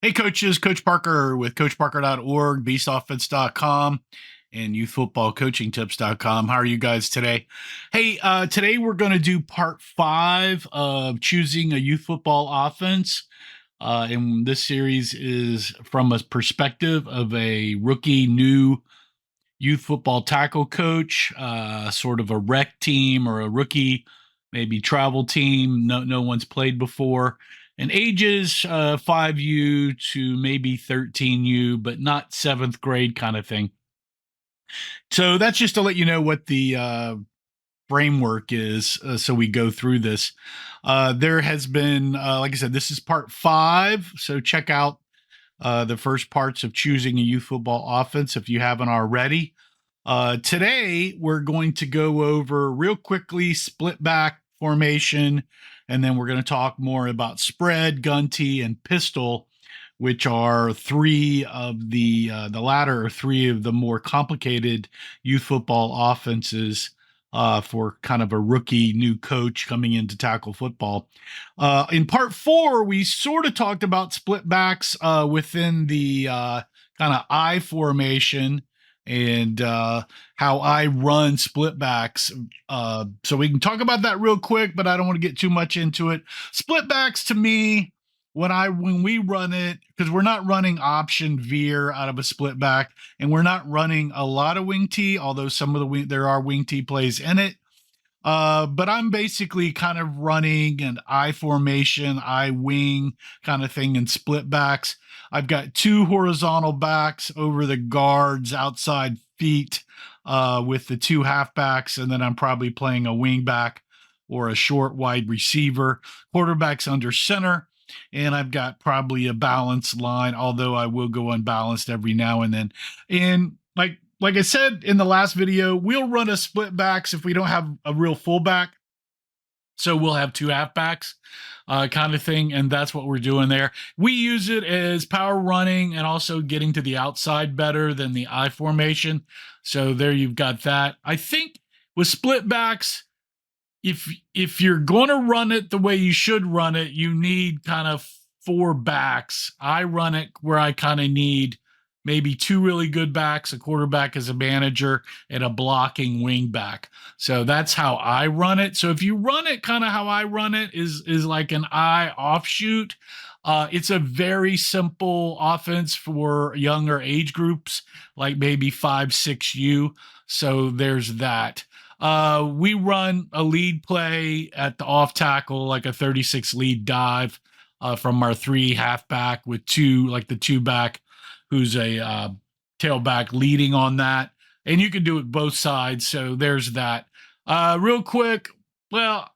Hey, coaches, Coach Parker with CoachParker.org, BeastOffense.com, and YouthFootballCoachingTips.com. How are you guys today? Hey, today we're going to do part 5 of choosing a youth football offense. And this series is from a perspective of a rookie new youth football tackle coach, sort of a rec team or a rookie, maybe travel team. No one's played before, and ages 5U to maybe 13U, but not seventh grade kind of thing. So that's just to let you know what the framework is. So we go through this. There has been, like I said, this is part 5. So check out the first parts of choosing a youth football offense if you haven't already. Today, we're going to go over real quickly split back formation, and then we're going to talk more about spread, gun tee, and pistol, which are three of the latter are three of the more complicated youth football offenses for kind of a rookie new coach coming in to tackle football. In part 4, we sort of talked about split backs within the kind of I formation and how I run split backs. So we can talk about that real quick, but I don't want to get too much into it. Split backs to me, when we run it, because we're not running option veer out of a split back, and we're not running a lot of wing tee, although some of the there are wing tee plays in it. But I'm basically kind of running an I formation, I wing kind of thing in split backs. I've got two horizontal backs over the guards, outside feet, with the two halfbacks, and then I'm probably playing a wing back or a short wide receiver. Quarterback's under center, and I've got probably a balanced line, although I will go unbalanced every now and then. And like I said in the last video, we'll run a split backs if we don't have a real fullback. So we'll have two halfbacks kind of thing, and that's what we're doing there. We use it as power running and also getting to the outside better than the I formation. So there you've got that. I think with split backs, if you're going to run it the way you should run it, you need kind of four backs. I run it where I kind of need maybe two really good backs, a quarterback as a manager, and a blocking wing back. So that's how I run it. So if you run it kind of how I run it is like an I offshoot. It's a very simple offense for younger age groups, like maybe 5-6U. So there's that. We run a lead play at the off tackle, like a 36 lead dive from our three halfback with two, like the two back who's a tailback leading on that. And you can do it both sides. So there's that. Real quick, well,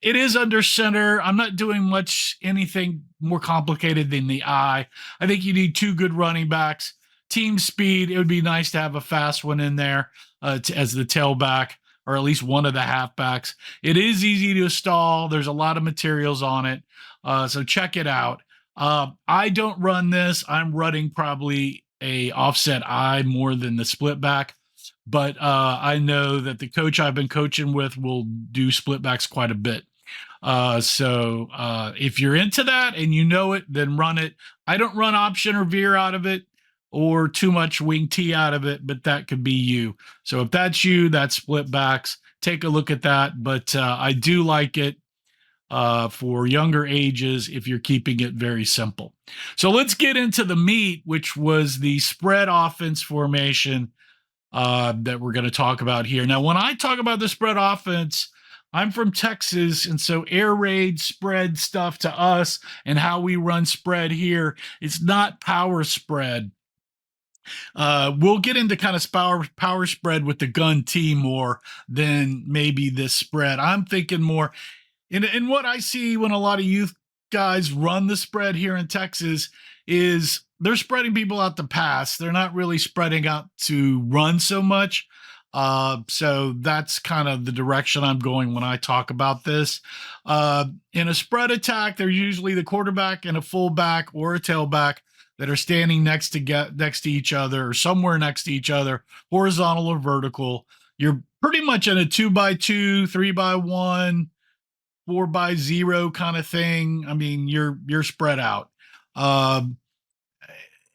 it is under center. I'm not doing much anything more complicated than the I think you need two good running backs. Team speed, it would be nice to have a fast one in there as the tailback, or at least one of the halfbacks. It is easy to install. There's a lot of materials on it. So check it out. I don't run this. I'm running probably a offset I more than the split back. But I know that the coach I've been coaching with will do split backs quite a bit. So if you're into that and you know it, then run it. I don't run option or veer out of it or too much wing tee out of it, but that could be you. So if that's you, that's split backs. Take a look at that. But I do like it for younger ages if you're keeping it very simple. So let's get into the meat, which was the spread offense formation that we're going to talk about here. Now, when I talk about the spread offense, I'm from Texas, and so air raid spread stuff to us and how we run spread here, it's not power spread. We'll get into kind of power spread with the gun tee more than maybe this spread. I'm thinking more in what I see when a lot of youth guys run the spread here in Texas is they're spreading people out to pass. They're not really spreading out to run so much. So that's kind of the direction I'm going when I talk about this. In a spread attack, they're usually the quarterback and a fullback or a tailback that are standing next to each other or somewhere next to each other, horizontal or vertical. You're pretty much in a 2x2, 3x1, 4x0 kind of thing. I mean, you're spread out.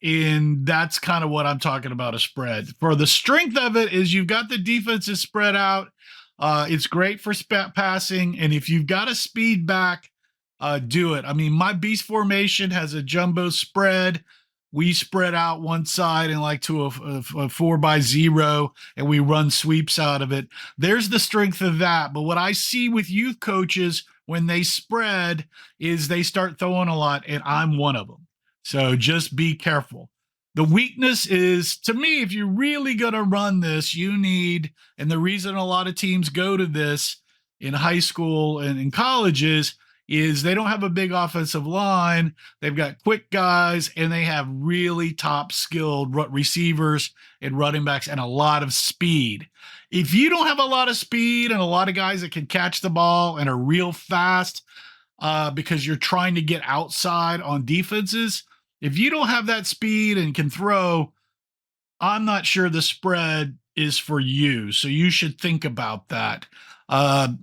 And that's kind of what I'm talking about, a spread. For the strength of it is you've got the defenses spread out. It's great for passing. And if you've got a speed back, do it. I mean, my beast formation has a jumbo spread. We spread out one side and like to a 4x0, and we run sweeps out of it. There's the strength of that. But what I see with youth coaches when they spread is they start throwing a lot, and I'm one of them. So just be careful. The weakness is, to me, if you're really going to run this, you need, and the reason a lot of teams go to this in high school and in colleges is they don't have a big offensive line. They've got quick guys, and they have really top skilled receivers and running backs and a lot of speed. If you don't have a lot of speed and a lot of guys that can catch the ball and are real fast, because you're trying to get outside on defenses, if you don't have that speed and can throw, I'm not sure the spread is for you. So you should think about that. A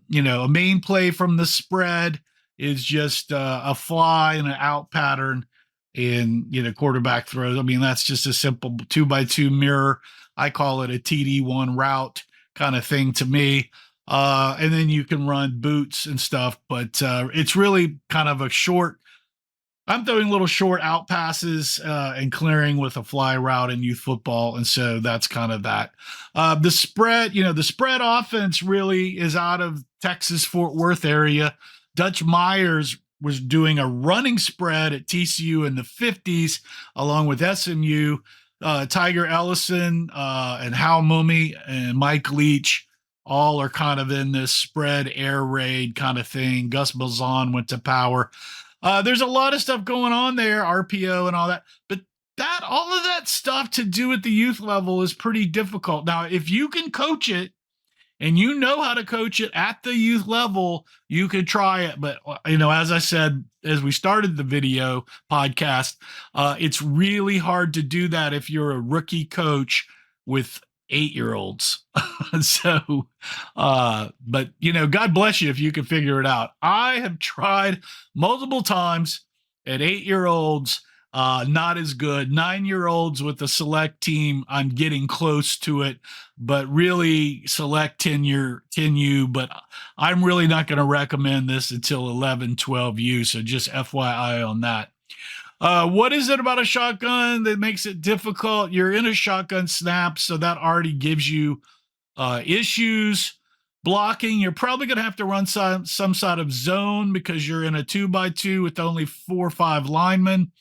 main play from the spread is just a fly and an out pattern and, quarterback throws. I mean, that's just a simple 2x2 mirror. I call it a TD1 route kind of thing to me. And then you can run boots and stuff, but it's really kind of a short. I'm throwing little short out passes and clearing with a fly route in youth football. And so that's kind of that. The spread offense really is out of Texas, Fort Worth area. Dutch Myers was doing a running spread at TCU in the 50s, along with SMU. Tiger Ellison and Hal Mummy and Mike Leach all are kind of in this spread air raid kind of thing. Gus Malzahn went to power. There's a lot of stuff going on there, RPO and all that, but all of that stuff to do at the youth level is pretty difficult. Now, if you can coach it and you know how to coach it at the youth level, you could try it. But, as I said, as we started the video podcast, it's really hard to do that if you're a rookie coach with 8-year-olds. So, but God bless you if you can figure it out. I have tried multiple times at 8-year-olds, not as good. 9-year-olds with the select team, I'm getting close to it, but really select 10U, but I'm really not going to recommend this until 11, 12U. So just FYI on that. What is it about a shotgun that makes it difficult? You're in a shotgun snap, so that already gives you issues. Blocking, you're probably going to have to run some sort of zone because you're in a 2x2 with only 4 or 5 linemen.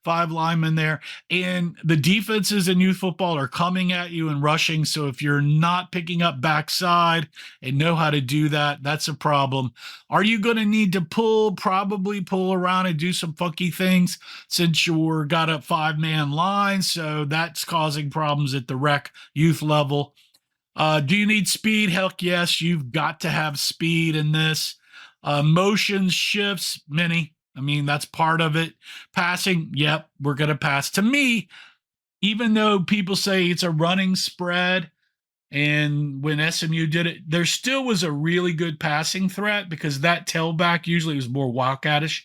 5 linemen there, and the defenses in youth football are coming at you and rushing. So if you're not picking up backside and know how to do that, that's a problem. Are you going to need to probably pull around and do some funky things since you're got a 5-man line? So that's causing problems at the rec youth level. Do you need speed? Heck yes, you've got to have speed in this. Motions, shifts, many. I mean, that's part of it. Passing, yep, we're going to pass. To me, even though people say it's a running spread, and when SMU did it, there still was a really good passing threat because that tailback usually was more wildcatish.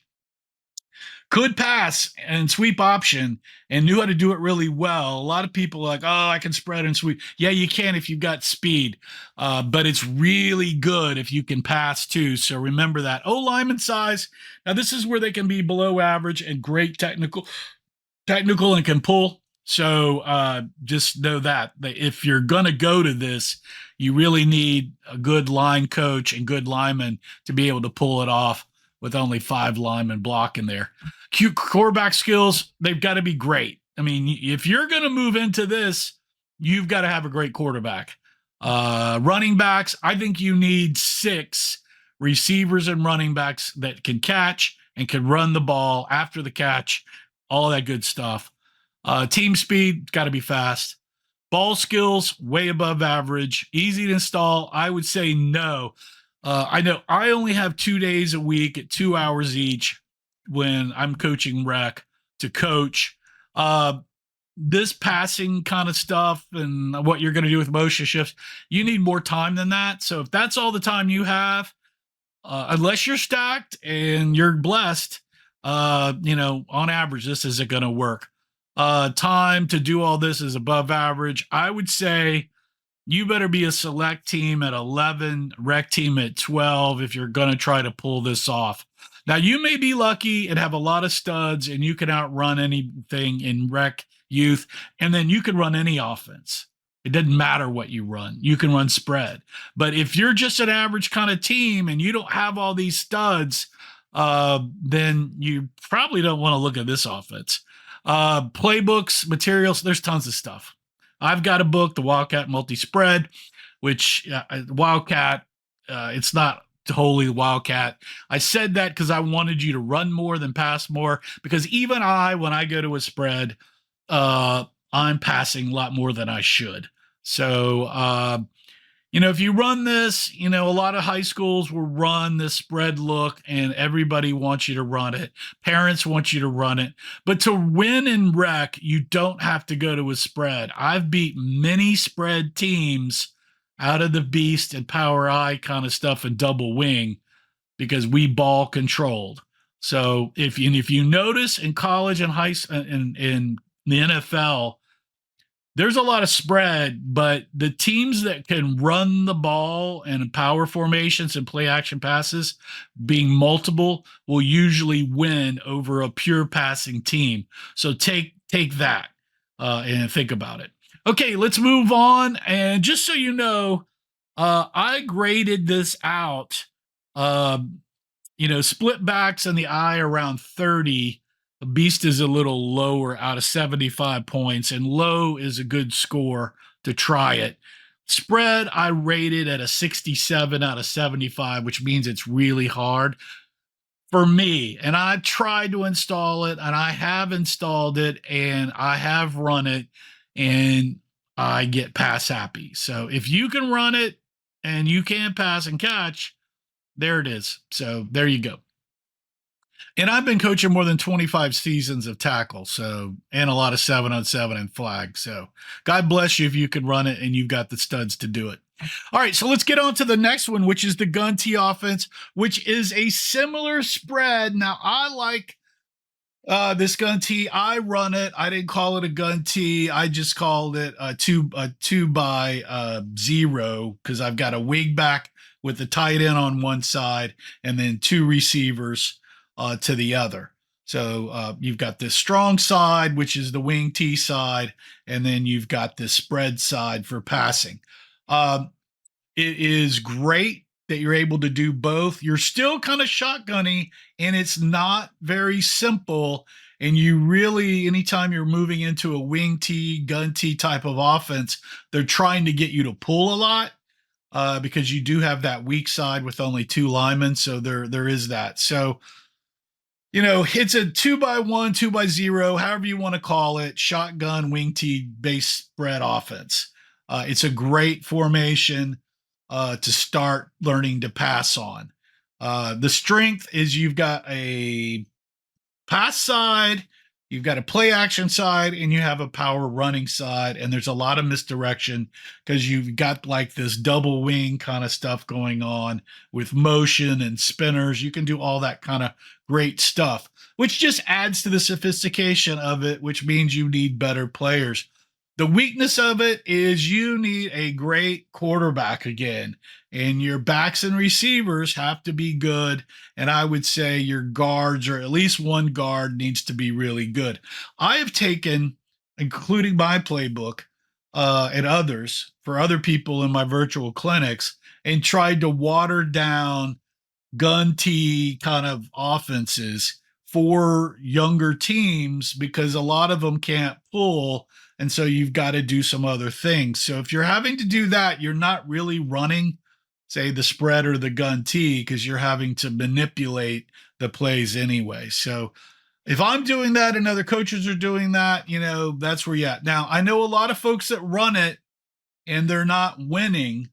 Could pass and sweep option and knew how to do it really well. A lot of people are like, oh, I can spread and sweep. Yeah, you can if you've got speed, but it's really good if you can pass too. So remember that. O-lineman size. Now this is where they can be below average and great technical and can pull. So just know that if you're going to go to this, you really need a good line coach and good linemen to be able to pull it off with only 5 linemen blocking there. Cute quarterback skills, they've got to be great. I mean, if you're going to move into this, you've got to have a great quarterback. Running backs, I think you need 6 receivers and running backs that can catch and can run the ball after the catch, all that good stuff. Team speed, got to be fast. Ball skills, way above average. Easy to install, I would say no. I know I only have 2 days a week at 2 hours each when I'm coaching rec to coach. This passing kind of stuff and what you're going to do with motion shifts, you need more time than that. So if that's all the time you have, unless you're stacked and you're blessed, on average, this isn't going to work. time to do all this is above average. I would say you better be a select team at 11, rec team at 12 if you're going to try to pull this off. Now, you may be lucky and have a lot of studs and you can outrun anything in rec youth, and then you can run any offense. It doesn't matter what you run. You can run spread. But if you're just an average kind of team and you don't have all these studs, then you probably don't want to look at this offense. Playbooks, materials, there's tons of stuff. I've got a book, the Wildcat Multi-Spread, which Wildcat, it's not wholly Wildcat. I said that because I wanted you to run more than pass more, because even when I go to a spread, I'm passing a lot more than I should. So, if you run this, a lot of high schools will run this spread look and everybody wants you to run it. Parents want you to run it. But to win in rec, you don't have to go to a spread. I've beat many spread teams out of the beast and power I kind of stuff and double wing because we ball controlled. So if you notice in college and in the NFL, there's a lot of spread, but the teams that can run the ball and power formations and play action passes, being multiple, will usually win over a pure passing team. So take that and think about it. Okay, let's move on. And just so you know, I graded this out. Split backs in the eye around 30. Beast is a little lower out of 75 points, and low is a good score to try it. Spread, I rated at a 67 out of 75, which means it's really hard for me. And I tried to install it, and I have installed it, and I have run it, and I get pass happy. So if you can run it and you can pass and catch, there it is. So there you go. And I've been coaching more than 25 seasons of tackle, and a lot of 7-on-7 and flag. So God bless you if you can run it and you've got the studs to do it. All right, so let's get on to the next one, which is the gun tee offense, which is a similar spread. Now, I like this gun tee. I run it. I didn't call it a gun tee. I just called it a two by zero because I've got a wing back with the tight end on one side and then two receivers to the other. So you've got this strong side, which is the wing tee side, and then you've got this spread side for passing. It is great that you're able to do both. You're still kind of shotgunny, and it's not very simple. And you really, anytime you're moving into a wing tee, gun tee type of offense, they're trying to get you to pull a lot because you do have that weak side with only two linemen. So there is that. So, it's a 2x1, 2x0, however you want to call it, shotgun, wing tee, base spread offense. It's a great formation to start learning to pass on. The strength is you've got a pass side, you've got a play action side, and you have a power running side. And there's a lot of misdirection because you've got like this double wing kind of stuff going on with motion and spinners. You can do all that kind of great stuff, which just adds to the sophistication of it, which means you need better players. The weakness of it is you need a great quarterback again, and your backs and receivers have to be good. And I would say your guards, or at least one guard, needs to be really good. I have taken, including my playbook and others, for other people in my virtual clinics, and tried to water down gun tee kind of offenses for younger teams because a lot of them can't pull. And so you've got to do some other things. So if you're having to do that, you're not really running, say, the spread or the gun tee because you're having to manipulate the plays anyway. So if I'm doing that and other coaches are doing that, that's where you're at. Now, I know a lot of folks that run it and they're not winning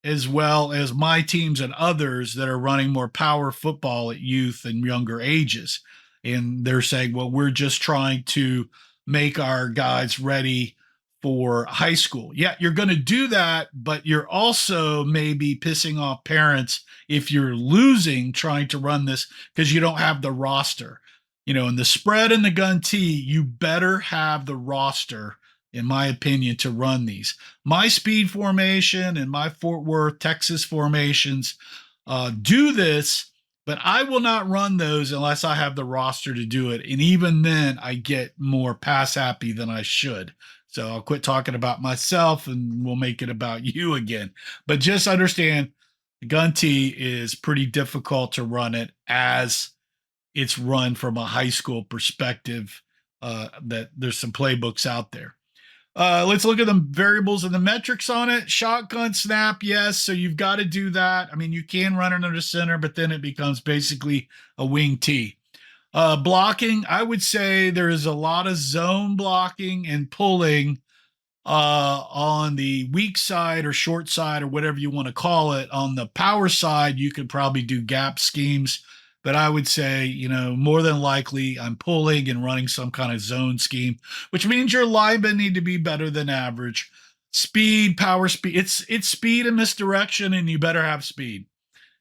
as well as my teams and others that are running more power football at youth and younger ages. And they're saying, well, we're just trying to make our guys ready for high school. Yeah, you're going to do that, but you're also maybe pissing off parents if you're losing trying to run this because you don't have the roster. In the spread and the gun tee, you better have the roster, in my opinion, to run these. My speed formation and my Fort Worth, Texas formations do this, but I will not run those unless I have the roster to do it. And even then, I get more pass happy than I should. So I'll quit talking about myself and we'll make it about you again. But just understand the gun tee is pretty difficult to run it as it's run from a high school perspective. That there's some playbooks out there. Let's look at the variables and the metrics on it. Shotgun snap, yes. So you've got to do that. I mean, you can run it under center, but then it becomes basically a wing tee. Blocking, I would say there is a lot of zone blocking and pulling on the weak side or short side or whatever you want to call it. On the power side, you could probably do gap schemes, but I would say, more than likely I'm pulling and running some kind of zone scheme, which means your linemen need to be better than average. Speed, power speed, it's speed and misdirection, and you better have speed.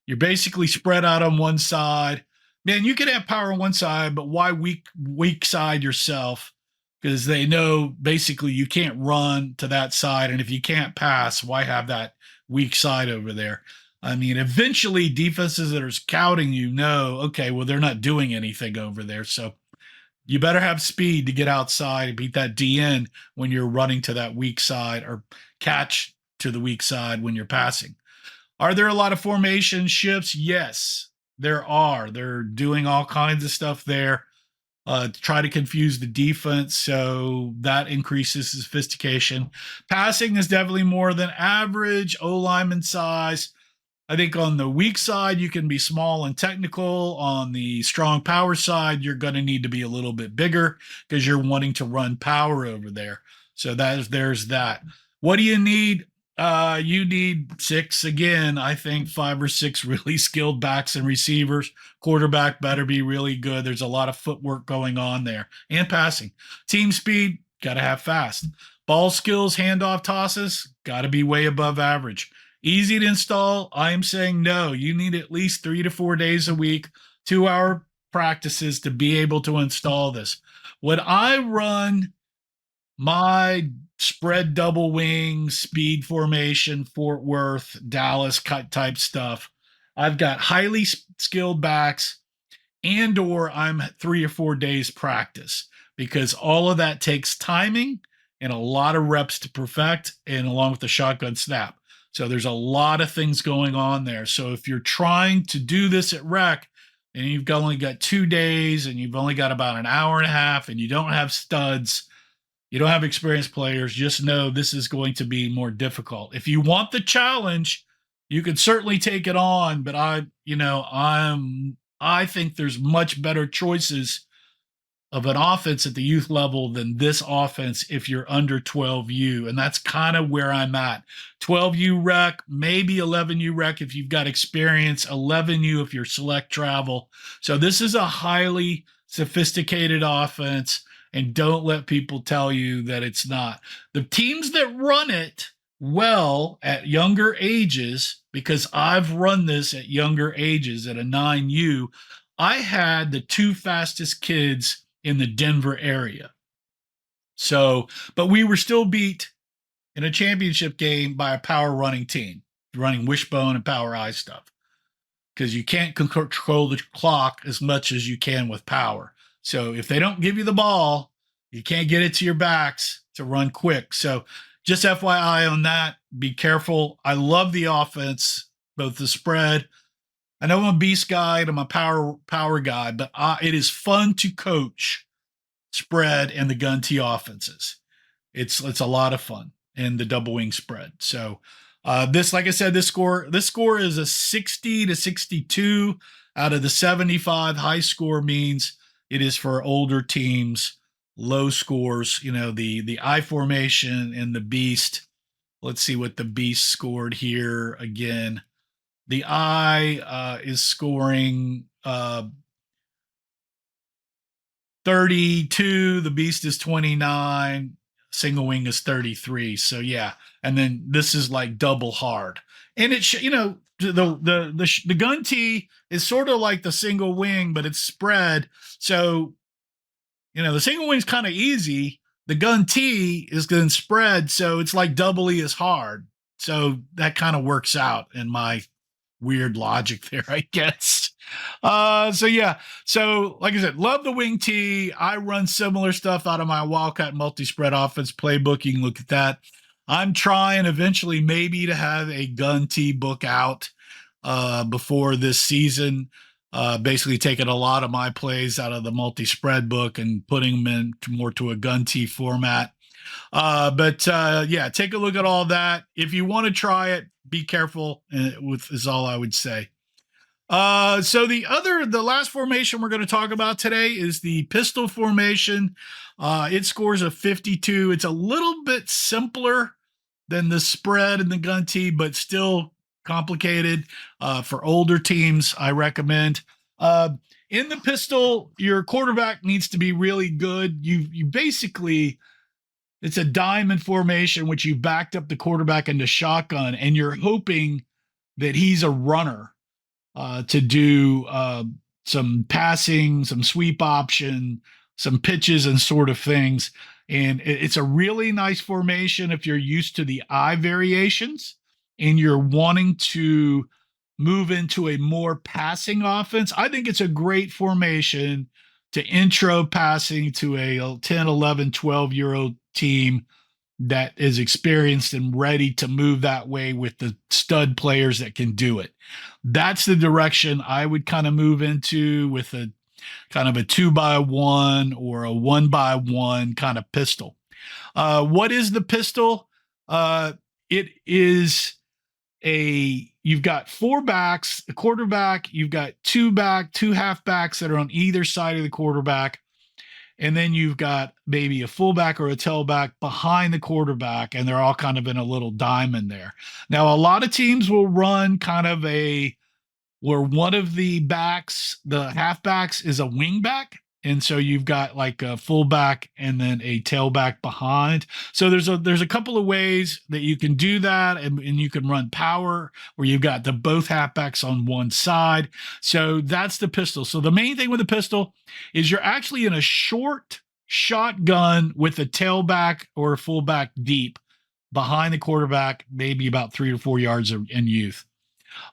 You're basically spread out on one side. Man, you can have power on one side, but why weak side yourself? Because they know basically you can't run to that side. And if you can't pass, why have that weak side over there? I mean, eventually defenses that are scouting okay, well, they're not doing anything over there. So you better have speed to get outside and beat that DN when you're running to that weak side or catch to the weak side when you're passing. Are there a lot of formation shifts? Yes, there are. They're doing all kinds of stuff there to try to confuse the defense, so that increases sophistication. Passing is definitely more than average. O-lineman size. I think on the weak side, you can be small and technical. On the strong power side, you're going to need to be a little bit bigger because you're wanting to run power over there. So there's that. What do you need? You need six, again, I think 5 or 6 really skilled backs and receivers. Quarterback better be really good. There's a lot of footwork going on there and passing. Team speed, got to have fast. Ball skills, handoff tosses, got to be way above average. Easy to install. I am saying no. You need at least 3 to 4 days a week, 2-hour practices to be able to install this. When I run my spread double wing, speed formation, Fort Worth, Dallas cut type stuff, I've got highly skilled backs or I'm 3 or 4 days practice because all of that takes timing and a lot of reps to perfect and along with the shotgun snap. So there's a lot of things going on there. So if you're trying to do this at rec and you've only got 2 days and you've only got about an hour and a half and you don't have studs, you don't have experienced players, just know this is going to be more difficult. If you want the challenge, you can certainly take it on, but I think there's much better choices of an offense at the youth level than this offense if you're under 12U. And that's kind of where I'm at. 12U rec, maybe 11U rec if you've got experience, 11U if you're select travel. So this is a highly sophisticated offense, and don't let people tell you that it's not. The teams that run it well at younger ages, because I've run this at younger ages at a 9U, I had the 2 fastest kids in the Denver area. So, but we were still beat in a championship game by a power running team, running wishbone and power eye stuff, because you can't control the clock as much as you can with power. So if they don't give you the ball, you can't get it to your backs to run quick. So just FYI on that, be careful. I love the offense, both the spread. I know I'm a beast guy and I'm a power guy, but it is fun to coach spread and the gun tee offenses. It's a lot of fun and the double wing spread. So this, like I said, this score is a 60 to 62 out of the 75. High score means it is for older teams. Low scores, the I formation and the beast. Let's see what the beast scored here again. The I is scoring 32. The beast is 29. Single wing is 33. So yeah. And then this is like double hard. And the gun tee is sort of like the single wing, but it's spread. So the single wing's kind of easy. The gun tee is then spread, so it's like doubly as hard. So that kind of works out in my weird logic there, I guess. So yeah. So like I said, love the wing tee. I run similar stuff out of my Wildcat multi-spread offense playbook. You can look at that. I'm trying eventually maybe to have a gun tee book out before this season. Basically taking a lot of my plays out of the multi-spread book and putting them more to a gun tee format. But yeah, take a look at all that. If you want to try it, be careful is all I would say. So the last formation we're going to talk about today is the pistol formation. It scores a 52. It's a little bit simpler than the spread and the gun tee, but still complicated. For older teams, I recommend. In the pistol, your quarterback needs to be really good. You basically, it's a diamond formation, which you backed up the quarterback into shotgun, and you're hoping that he's a runner to do some passing, some sweep option, some pitches and sort of things. And it's a really nice formation if you're used to the eye variations and you're wanting to move into a more passing offense. I think it's a great formation to intro passing to a 10, 11, 12-year-old team that is experienced and ready to move that way with the stud players that can do it. That's the direction I would kind of move into with a kind of a 2x1 or a 1x1 kind of pistol. What is the pistol? It is you've got 4 backs, a quarterback, you've got 2 halfbacks that are on either side of the quarterback. And then you've got maybe a fullback or a tailback behind the quarterback, and they're all kind of in a little diamond there. Now, a lot of teams will run kind of where one of the backs, the halfbacks, is a wingback. And so you've got like a fullback and then a tailback behind. So there's a couple of ways that you can do that, and you can run power where you've got the both halfbacks on one side. So that's the pistol. So the main thing with the pistol is you're actually in a short shotgun with a tailback or a fullback deep behind the quarterback, maybe about 3 or 4 yards in youth.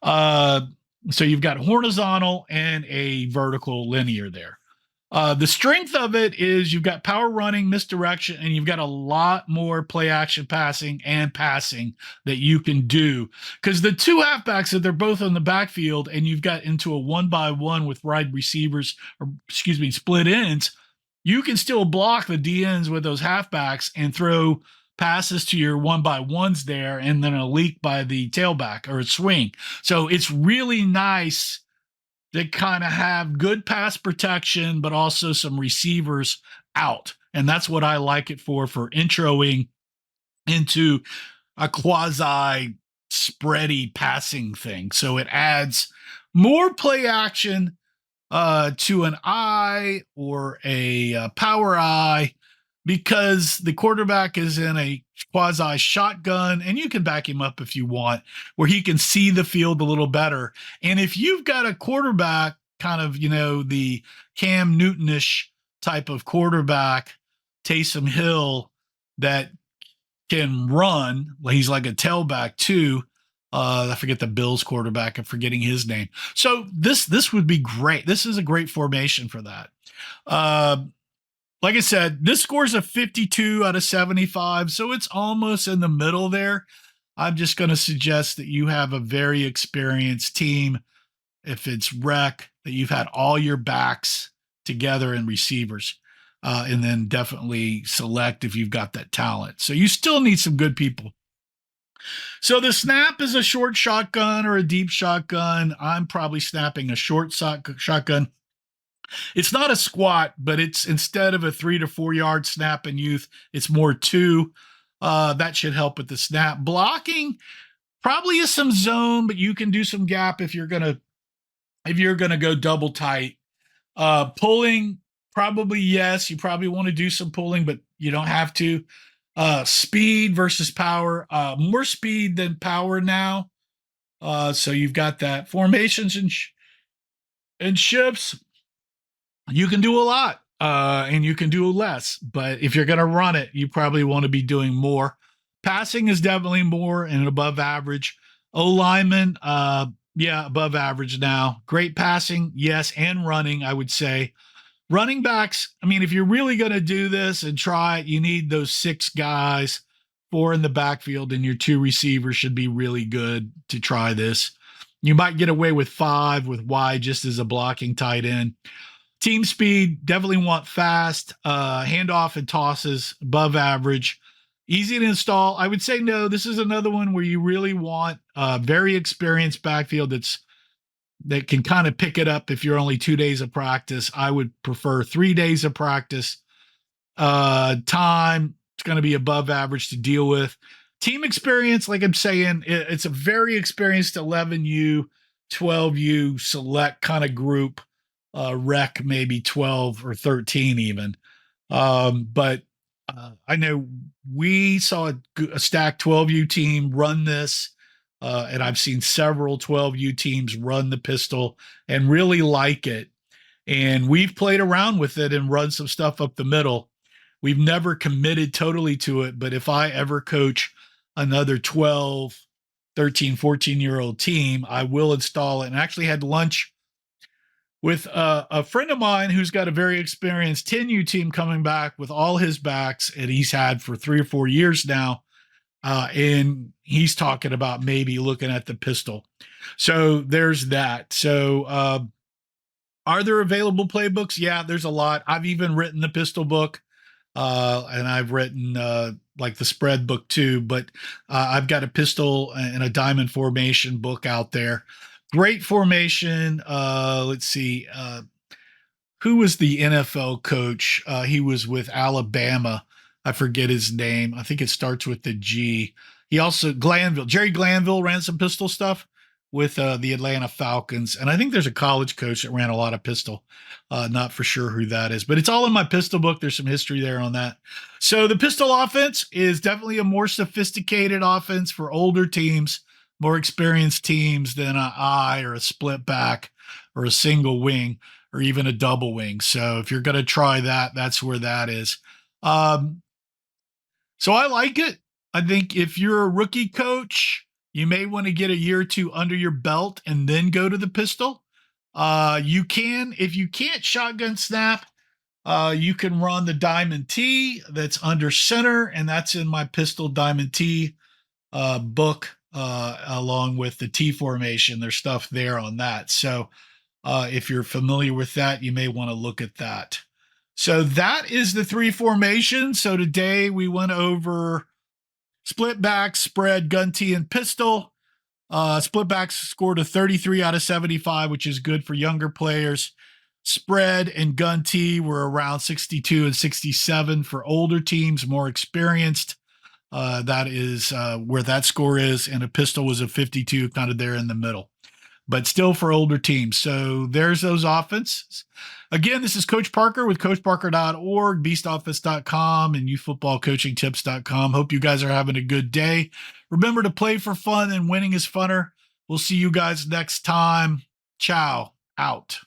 So you've got horizontal and a vertical linear there. The strength of it is you've got power running, misdirection, and you've got a lot more play action passing and passing that you can do. Because the 2 halfbacks, that they're both on the backfield, and you've got into a 1x1 with wide receivers, split ends, you can still block the DNs with those halfbacks and throw passes to your 1x1s there, and then a leak by the tailback or a swing. So it's really nice to kind of have good pass protection, but also some receivers out. And that's what I like it for introing into a quasi spready passing thing. So it adds more play action to an eye or a power eye, because the quarterback is in a quasi shotgun, and you can back him up if you want, where he can see the field a little better. And if you've got a quarterback, kind of, the Cam Newton-ish type of quarterback, Taysom Hill, that can run, he's like a tailback too. I forget the Bills quarterback. I'm forgetting his name. So this would be great. This is a great formation for that. Like I said, this scores a 52 out of 75, so it's almost in the middle there. I'm just going to suggest that you have a very experienced team. If it's rec, that you've had all your backs together and receivers, and then definitely select if you've got that talent. So you still need some good people. So the snap is a short shotgun or a deep shotgun. I'm probably snapping a short shotgun. It's not a squat, but it's, instead of a 3 to 4 yard snap in youth, it's more 2. That should help with the snap. Blocking probably is some zone, but you can do some gap if you're gonna go double tight. Pulling, probably yes. You probably want to do some pulling, but you don't have to. Speed versus power. More speed than power now. So you've got that formations and shifts. You can do a lot, and you can do less. But if you're going to run it, you probably want to be doing more. Passing is definitely more and above average. O lineman, yeah, above average now. Great passing, yes, and running, I would say. Running backs, I mean, if you're really going to do this and try it, you need those 6 guys, 4 in the backfield, and your 2 receivers should be really good to try this. You might get away with 5 with Y just as a blocking tight end. Team speed, definitely want fast. Handoff and tosses, above average. Easy to install. I would say no. This is another one where you really want a very experienced backfield that can kind of pick it up if you're only 2 days of practice. I would prefer 3 days of practice. Time, it's going to be above average to deal with. Team experience, like I'm saying, it's a very experienced 11U, 12U select kind of group. Rec maybe 12 or 13 even. But I know we saw a stacked 12U team run this, and I've seen several 12U teams run the pistol and really like it. And we've played around with it and run some stuff up the middle. We've never committed totally to it, but if I ever coach another 12, 13, 14-year-old team, I will install it. And I actually had lunch with a friend of mine who's got a very experienced 10U team coming back with all his backs, and he's had for 3 or 4 years now. And he's talking about maybe looking at the pistol. So there's that. So are there available playbooks? Yeah, there's a lot. I've even written the pistol book, and I've written like the spread book too, but I've got a pistol and a diamond formation book out there. Great formation. Let's see. Who was the NFL coach? He was with Alabama. I forget his name. I think it starts with the G. He also Jerry Glanville ran some pistol stuff with the Atlanta Falcons. And I think there's a college coach that ran a lot of pistol. Not for sure who that is, but it's all in my pistol book. There's some history there on that. So the pistol offense is definitely a more sophisticated offense for older teams, more experienced teams than an I or a split back or a single wing or even a double wing. So if you're going to try that, that's where that is. So I like it. I think if you're a rookie coach, you may want to get a year or 2 under your belt and then go to the pistol. You can, if you can't shotgun snap, you can run the diamond T that's under center, and that's in my pistol diamond T book, along with the T formation. There's stuff there on that. So if you're familiar with that, you may want to look at that. So that is the 3 formations. So today we went over split back, spread, gun T, and pistol. Split backs scored a 33 out of 75, which is good for younger players. Spread and gun T were around 62 and 67 for older teams, more experienced. That is where that score is. And a pistol was a 52, kind of there in the middle, but still for older teams. So there's those offenses. Again, this is Coach Parker with CoachParker.org, BeastOffice.com, and YouthFootballCoachingTips.com. Hope you guys are having a good day. Remember to play for fun, and winning is funner. We'll see you guys next time. Ciao. Out.